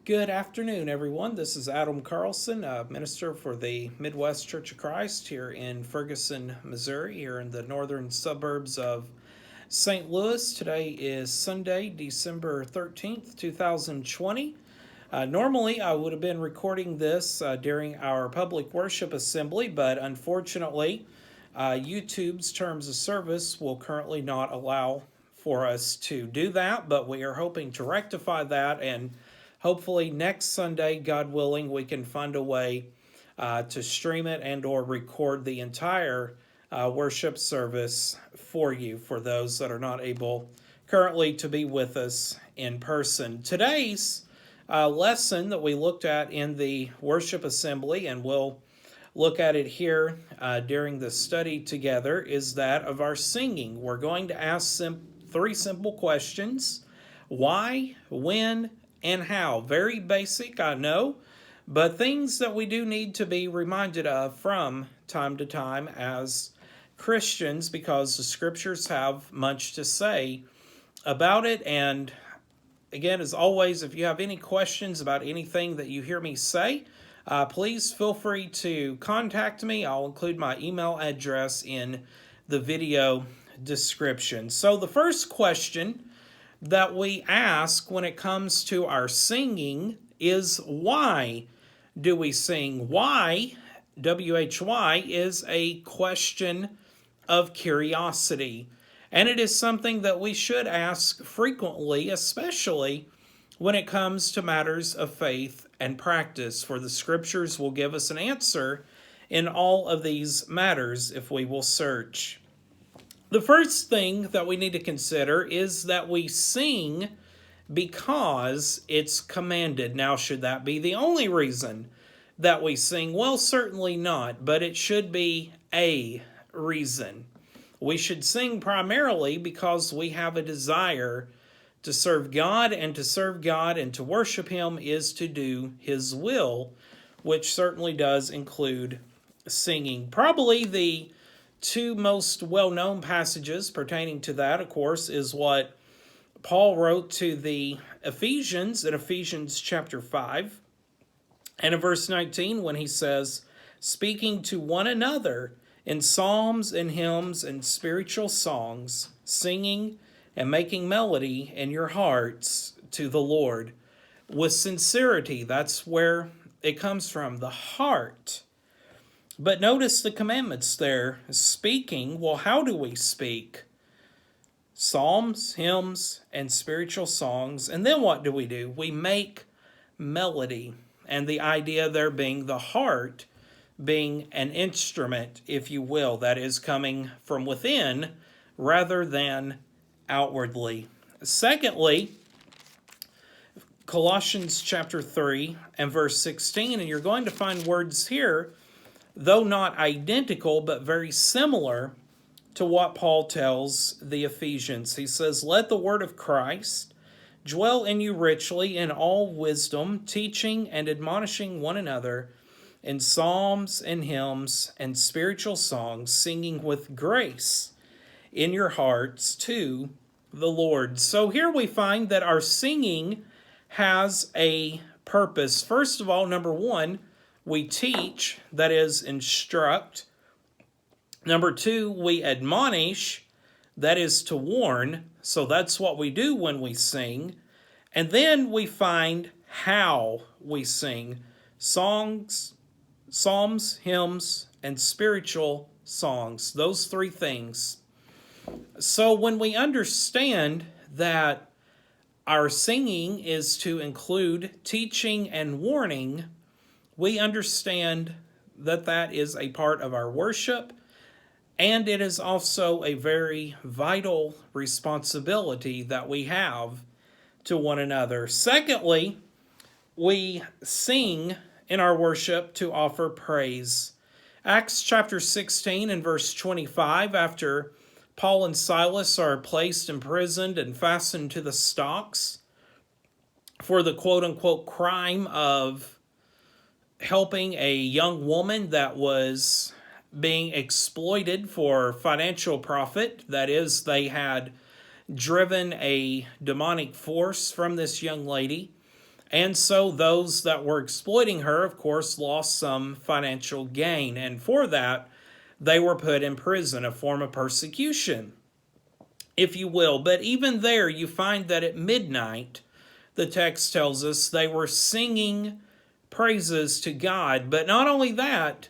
Good afternoon, everyone. This is Adam Carlson, a minister for the Midwest Church of Christ here in Ferguson, Missouri, here in the northern suburbs of St. Louis. Today is Sunday, December 13th, 2020. Normally, I would have been recording this during our public worship assembly, but unfortunately, YouTube's terms of service will currently not allow for us to do that, but we are hoping to rectify that, and hopefully next Sunday, God willing, we can find a way to stream it and or record the entire worship service for you, for those that are not able currently to be with us in person. Today's lesson that we looked at in the worship assembly, and we'll look at it here during the study together, is that of our singing. We're going to ask three simple questions: why, when, and how. Very basic, I know, but things that we do need to be reminded of from time to time as Christians, because the scriptures have much to say about it. And again, as always, if you have any questions about anything that you hear me say, please feel free to contact me. I'll include my email address in the video description. So the first question that we ask when it comes to our singing is, why do we sing? Why, W-H-Y, is a question of curiosity. And it is something that we should ask frequently, especially when it comes to matters of faith and practice, for the scriptures will give us an answer in all of these matters if we will search. The first thing that we need to consider is that we sing because it's commanded. Now, should that be the only reason that we sing? Well, certainly not, but it should be a reason. We should sing primarily because we have a desire to serve God, and to serve God and to worship Him is to do His will, which certainly does include singing. Probably the two most well-known passages pertaining to that, of course, is what Paul wrote to the Ephesians in Ephesians chapter 5 and in verse 19, when he says, speaking to one another in psalms and hymns and spiritual songs, singing and making melody in your hearts to the Lord with sincerity. That's where it comes from, the heart. But notice the commandments there. Speaking, well, how do we speak? Psalms, hymns, and spiritual songs. And then what do? We make melody. And the idea there being the heart being an instrument, if you will, that is coming from within rather than outwardly. Secondly, Colossians chapter 3 and verse 16, and you're going to find words here, though not identical, but very similar to what Paul tells the Ephesians. He says, let the word of Christ dwell in you richly in all wisdom, teaching and admonishing one another in psalms and hymns and spiritual songs, singing with grace in your hearts to the Lord. So here we find that our singing has a purpose. First of all, number one, we teach, that is, instruct. Number two, we admonish, that is, to warn. So that's what we do when we sing. And then we find how we sing: songs, psalms, hymns, and spiritual songs. Those three things. So when we understand that our singing is to include teaching and warning, we understand that that is a part of our worship, and it is also a very vital responsibility that we have to one another. Secondly, we sing in our worship to offer praise. Acts chapter 16 and verse 25, after Paul and Silas are placed, imprisoned, and fastened to the stocks for the quote-unquote crime of helping a young woman that was being exploited for financial profit. That is, they had driven a demonic force from this young lady, And so those that were exploiting her, of course, lost some financial gain. And for that, they were put in prison, a form of persecution, if you will. But even there, you find that at midnight, the text tells us they were singing praises to God. But not only that,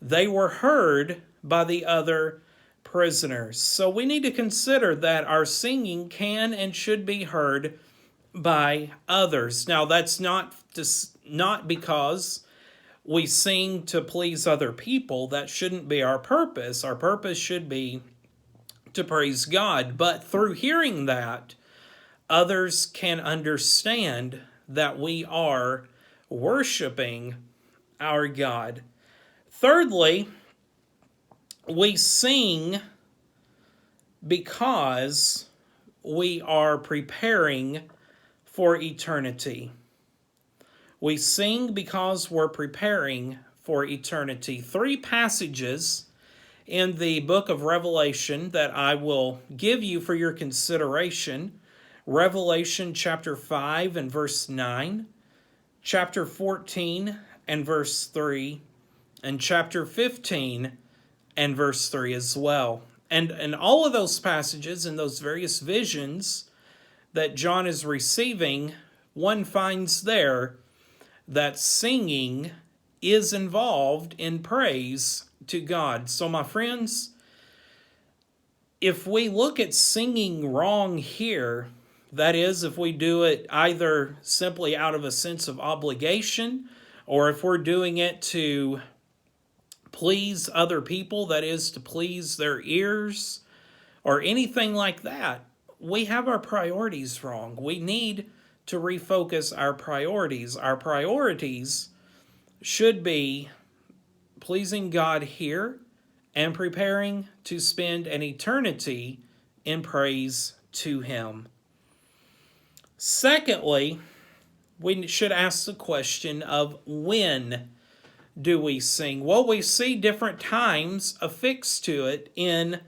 they were heard by the other prisoners. So we need to consider that our singing can and should be heard by others. Now, that's not because we sing to please other people. That shouldn't be our purpose. Our purpose should be to praise God. But through hearing that, others can understand that we are worshiping our God. Thirdly, we sing because we are preparing for eternity. We sing because we're preparing for eternity. 3 passages in the book of Revelation that I will give you for your consideration. Revelation chapter 5 and verse 9, chapter 14 and verse 3, and chapter 15 and verse 3 as well. And in all of those passages, in those various visions that John is receiving, one finds there that singing is involved in praise to God. So my friends, if we look at singing wrong here, that is, if we do it either simply out of a sense of obligation, or if we're doing it to please other people, that is, to please their ears, or anything like that, we have our priorities wrong. We need to refocus our priorities. Our priorities should be pleasing God here and preparing to spend an eternity in praise to Him. Secondly, we should ask the question of when do we sing? Well, we see different times affixed to it in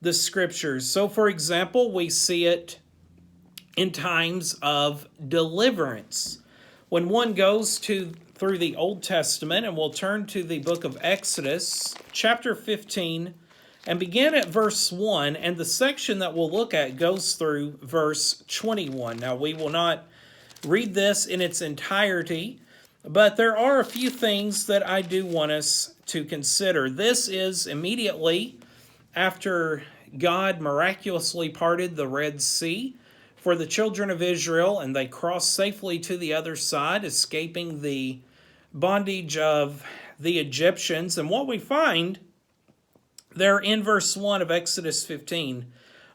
the scriptures. So, for example, we see it in times of deliverance. When one goes through the Old Testament, and we'll turn to the book of Exodus, chapter 15, and begin at verse 1, and the section that we'll look at goes through verse 21. Now, we will not read this in its entirety, but there are a few things that I do want us to consider. This is immediately after God miraculously parted the Red Sea for the children of Israel, and they crossed safely to the other side, escaping the bondage of the Egyptians. And what we find there in verse 1 of Exodus 15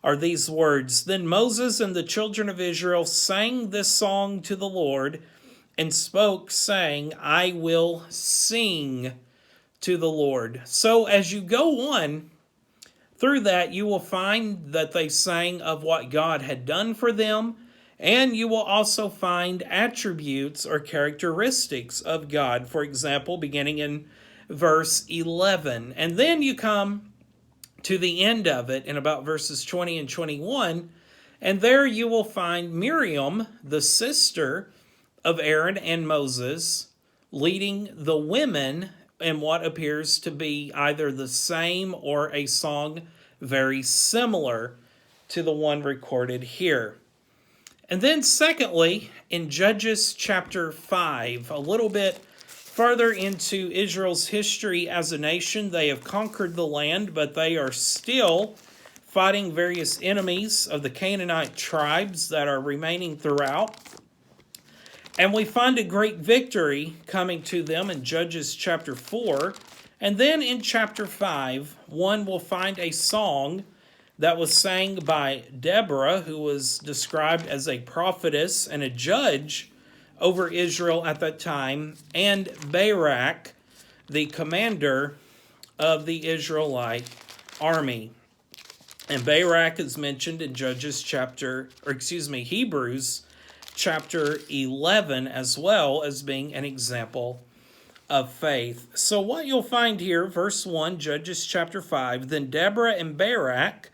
are these words: Then Moses and the children of Israel sang this song to the Lord and spoke, saying, I will sing to the Lord. So as you go on through that, you will find that they sang of what God had done for them, and you will also find attributes or characteristics of God. For example, beginning in verse 11. And then you come to the end of it in about verses 20 and 21, and there you will find Miriam, the sister of Aaron and Moses, leading the women in what appears to be either the same or a song very similar to the one recorded here. And then secondly, in Judges chapter 5, a little bit further into Israel's history as a nation, they have conquered the land, but they are still fighting various enemies of the Canaanite tribes that are remaining throughout. And we find a great victory coming to them in Judges chapter 4. And then in chapter 5, one will find a song that was sang by Deborah, who was described as a prophetess and a judge over Israel at that time, and Barak, the commander of the Israelite army. And Barak is mentioned in Hebrews chapter 11 as well as being an example of faith. So what you'll find here, verse 1, Judges chapter 5, Then Deborah and Barak,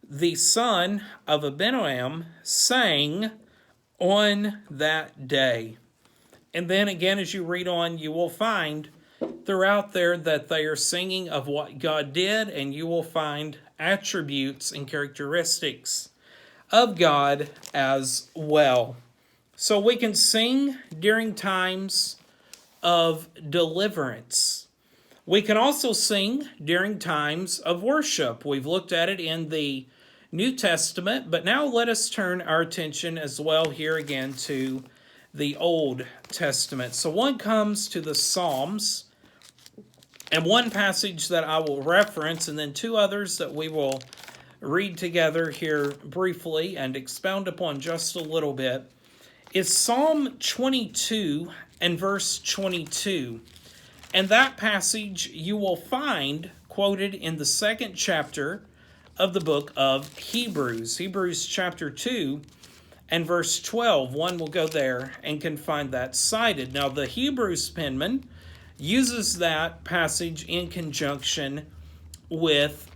the son of Abinoam, sang on that day. And then again, as you read on, you will find throughout there that they are singing of what God did, and you will find attributes and characteristics of God as well. So we can sing during times of deliverance. We can also sing during times of worship. We've looked at it in the New Testament, but now let us turn our attention as well here again to the Old Testament. So one comes to the Psalms, and one passage that I will reference, and then two others that we will read together here briefly and expound upon just a little bit, is Psalm 22 and verse 22. And that passage you will find quoted in the second chapter of the book of Hebrews. Hebrews chapter 2 and verse 12. One will go there and can find that cited. Now the Hebrews penman uses that passage in conjunction with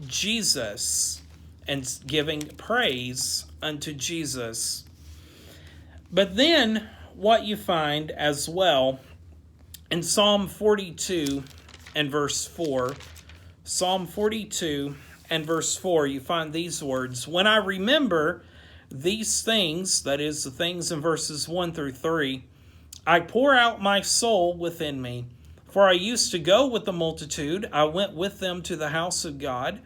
Jesus and giving praise unto Jesus. But then what you find as well in Psalm 42 and verse 4, Psalm 42 and verse 4, you find these words, "When I remember these things," that is the things in verses 1 through 3, "I pour out my soul within me. For I used to go with the multitude, I went with them to the house of God,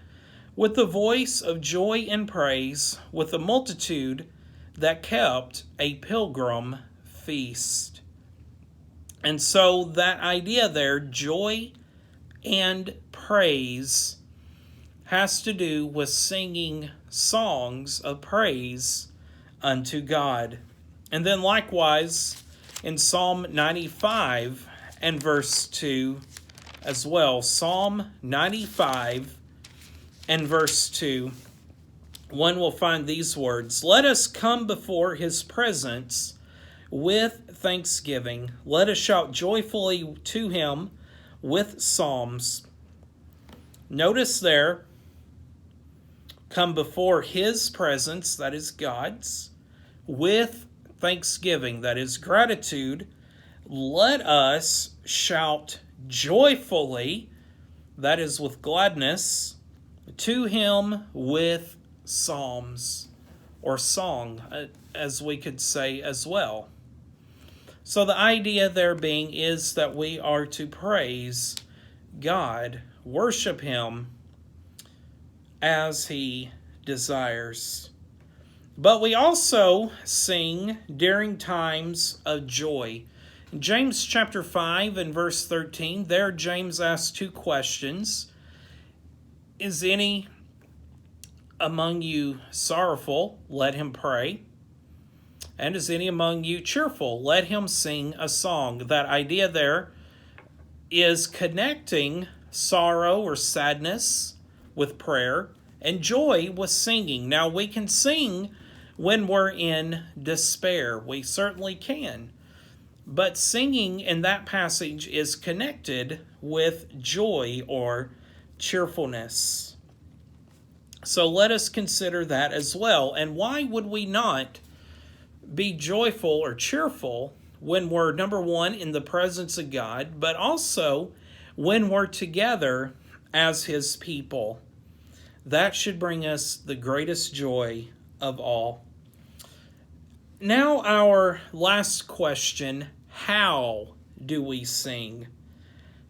with the voice of joy and praise, with the multitude that kept a pilgrim feast." And so that idea there, joy and praise, has to do with singing songs of praise unto God. And then likewise in Psalm 95 and verse 2 as well. Psalm 95 and verse 2, one will find these words, "Let us come before his presence with thanksgiving. Let us shout joyfully to him with psalms." Notice there, come before his presence, that is God's, with thanksgiving, that is gratitude. Let us shout joyfully, that is with gladness, to him with psalms, or song, as we could say as well. So the idea there being is that we are to praise God, worship him as he desires. But we also sing during times of joy. In James chapter 5 and verse 13, there James asks two questions. Is any among you sorrowful? Let him pray. And is any among you cheerful? Let him sing a song. That idea there is connecting sorrow or sadness with prayer and joy with singing. Now we can sing when we're in despair. We certainly can. But singing in that passage is connected with joy or cheerfulness. So let us consider that as well. And why would we not be joyful or cheerful when we're, number one, in the presence of God, but also when we're together as his people? That should bring us the greatest joy of all. Now our last question, how do we sing?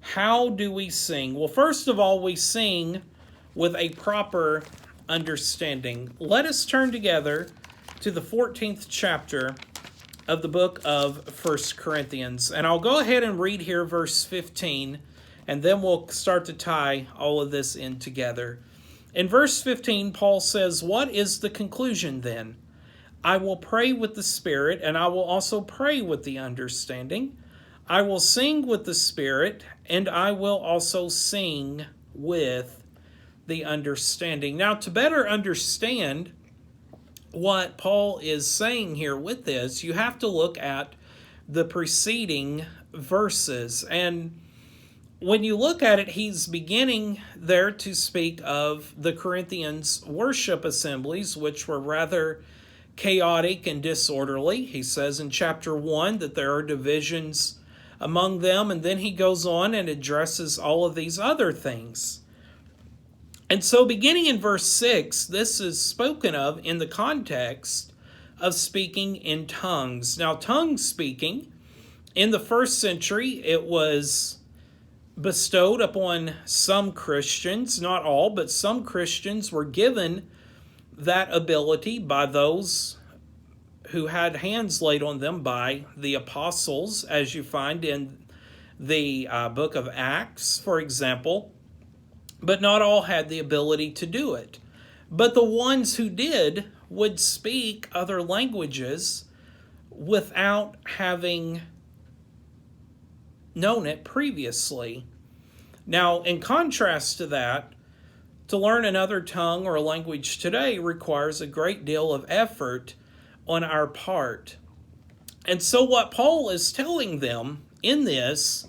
How do we sing? Well, first of all, we sing with a proper understanding. Let us turn together to the 14th chapter of the book of 1 Corinthians. And I'll go ahead and read here verse 15, and then we'll start to tie all of this in together. In verse 15, Paul says, "What is the conclusion then? I will pray with the Spirit, and I will also pray with the understanding. I will sing with the Spirit, and I will also sing with the understanding." Now, to better understand what Paul is saying here with this, you have to look at the preceding verses. And when you look at it, he's beginning there to speak of the Corinthians' worship assemblies, which were rather chaotic and disorderly. He says in chapter 1 that there are divisions among them, and then he goes on and addresses all of these other things. And so beginning in verse 6, this is spoken of in the context of speaking in tongues. Now, tongue speaking, in the first century, it was bestowed upon some Christians, not all, but some Christians were given that ability by those who had hands laid on them by the apostles, as you find in the book of Acts, for example. But not all had the ability to do it. But the ones who did would speak other languages without having known it previously. Now, in contrast to that, to learn another tongue or language today requires a great deal of effort on our part. And so what Paul is telling them in this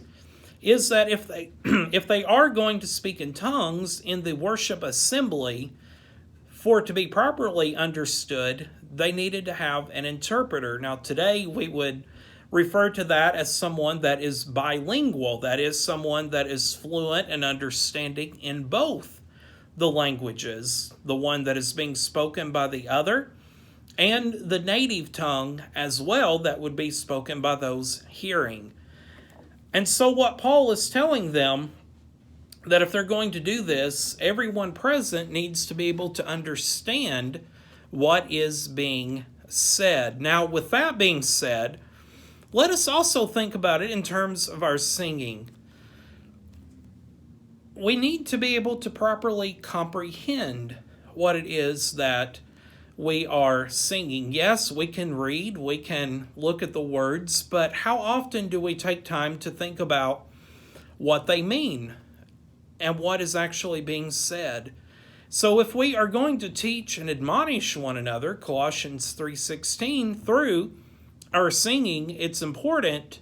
is that if they are going to speak in tongues in the worship assembly, for it to be properly understood, they needed to have an interpreter. Now today we would refer to that as someone that is bilingual, that is someone that is fluent and understanding in both the languages, the one that is being spoken by the other, and the native tongue as well that would be spoken by those hearing. And so what Paul is telling them, that if they're going to do this, everyone present needs to be able to understand what is being said. Now, with that being said, let us also think about it in terms of our singing. We need to be able to properly comprehend what it is that we are singing. Yes, we can read, we can look at the words, but how often do we take time to think about what they mean and what is actually being said? So if we are going to teach and admonish one another, Colossians 3:16, through our singing, it's important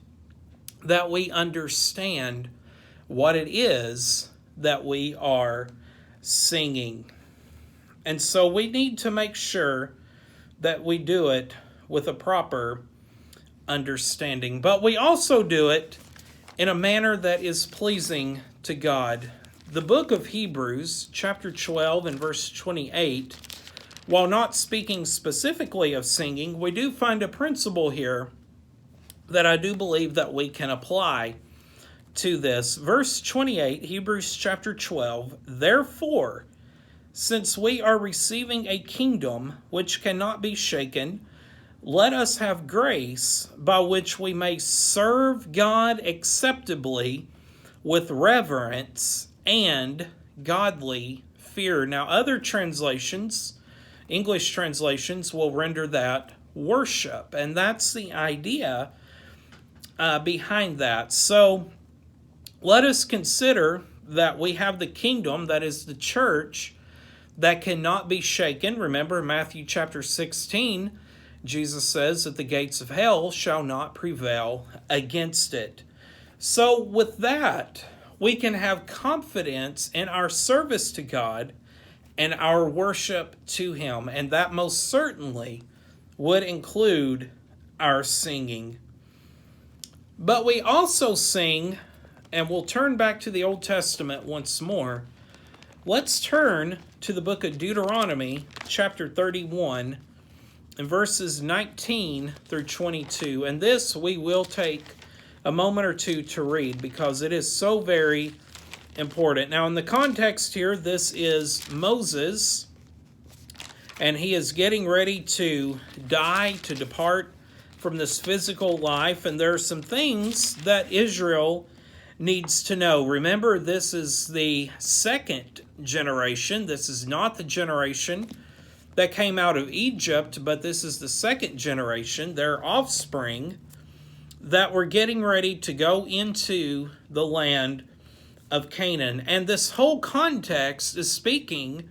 that we understand what it is that we are singing. And so we need to make sure that we do it with a proper understanding. But we also do it in a manner that is pleasing to God. The book of Hebrews, chapter 12 and verse 28, while not speaking specifically of singing, we do find a principle here that I do believe that we can apply to this. Verse 28, Hebrews chapter 12, therefore, since we are receiving a kingdom which cannot be shaken, let us have grace by which we may serve God acceptably with reverence and godly fear. Now, other translations, English translations, will render that worship, and that's the idea behind that. So, let us consider that we have the kingdom, that is the church, that cannot be shaken. Remember, Matthew chapter 16, Jesus says that the gates of hell shall not prevail against it. So with that, we can have confidence in our service to God and our worship to Him. And that most certainly would include our singing. But we also sing, and we'll turn back to the Old Testament once more. Let's turn to the book of Deuteronomy, chapter 31, and verses 19 through 22. And this we will take a moment or two to read because it is so very important. Now, in the context here, this is Moses, and he is getting ready to die, to depart from this physical life. And there are some things that Israel needs to know. Remember, this is the second generation. This is not the generation that came out of Egypt, but this is the second generation, their offspring, that were getting ready to go into the land of Canaan. And this whole context is speaking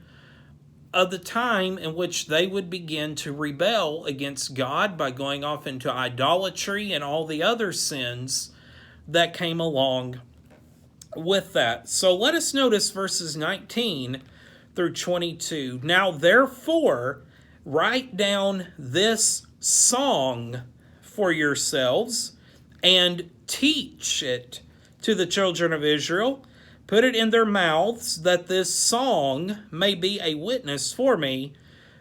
of the time in which they would begin to rebel against God by going off into idolatry and all the other sins that came along with that. So let us notice verses 19 through 22. Now therefore, Write down this song for yourselves and teach it to the children of Israel. Put it in their mouths, that this song may be a witness for me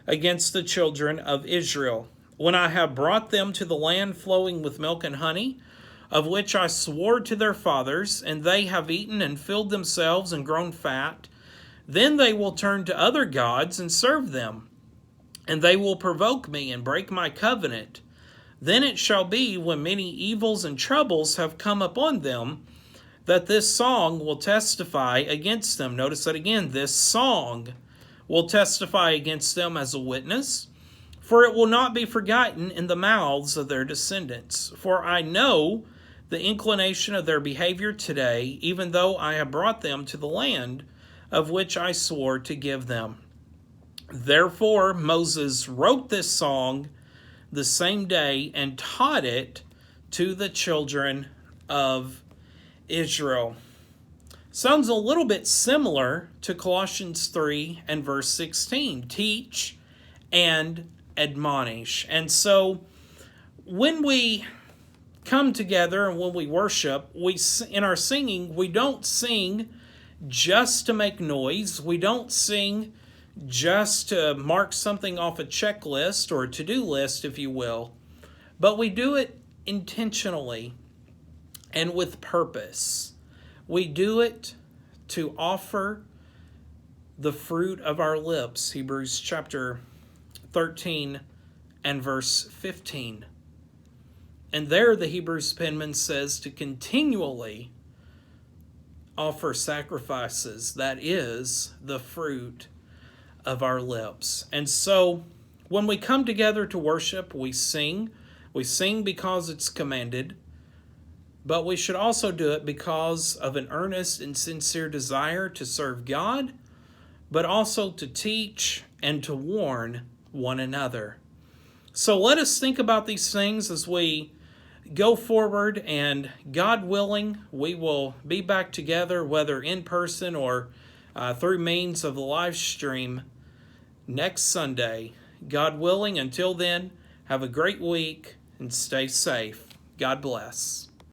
against the children of Israel. When I have brought them to the land flowing with milk and honey, of which I swore to their fathers, and they have eaten and filled themselves and grown fat, then they will turn to other gods and serve them, and they will provoke me and break my covenant. Then it shall be, when many evils and troubles have come upon them, that this song will testify against them. Notice that again, this song will testify against them as a witness, for it will not be forgotten in the mouths of their descendants. For I know the inclination of their behavior today, even though I have brought them to the land of which I swore to give them. Therefore Moses wrote this song the same day and taught it to the children of Israel. Sounds a little bit similar to Colossians 3 and verse 16. Teach and admonish. And so when we come together and when we worship, in our singing, we don't sing just to make noise. We don't sing just to mark something off a checklist or a to-do list, if you will, but we do it intentionally and with purpose. We do it to offer the fruit of our lips, Hebrews chapter 13 and verse 15. And there the Hebrews penman says to continually offer sacrifices, that is the fruit of our lips. And so when we come together to worship, we sing. We sing because it's commanded, but we should also do it because of an earnest and sincere desire to serve God, but also to teach and to warn one another. So let us think about these things as we go forward, and God willing, we will be back together, whether in person or through means of the live stream next Sunday. God willing, until then, have a great week and stay safe. God bless.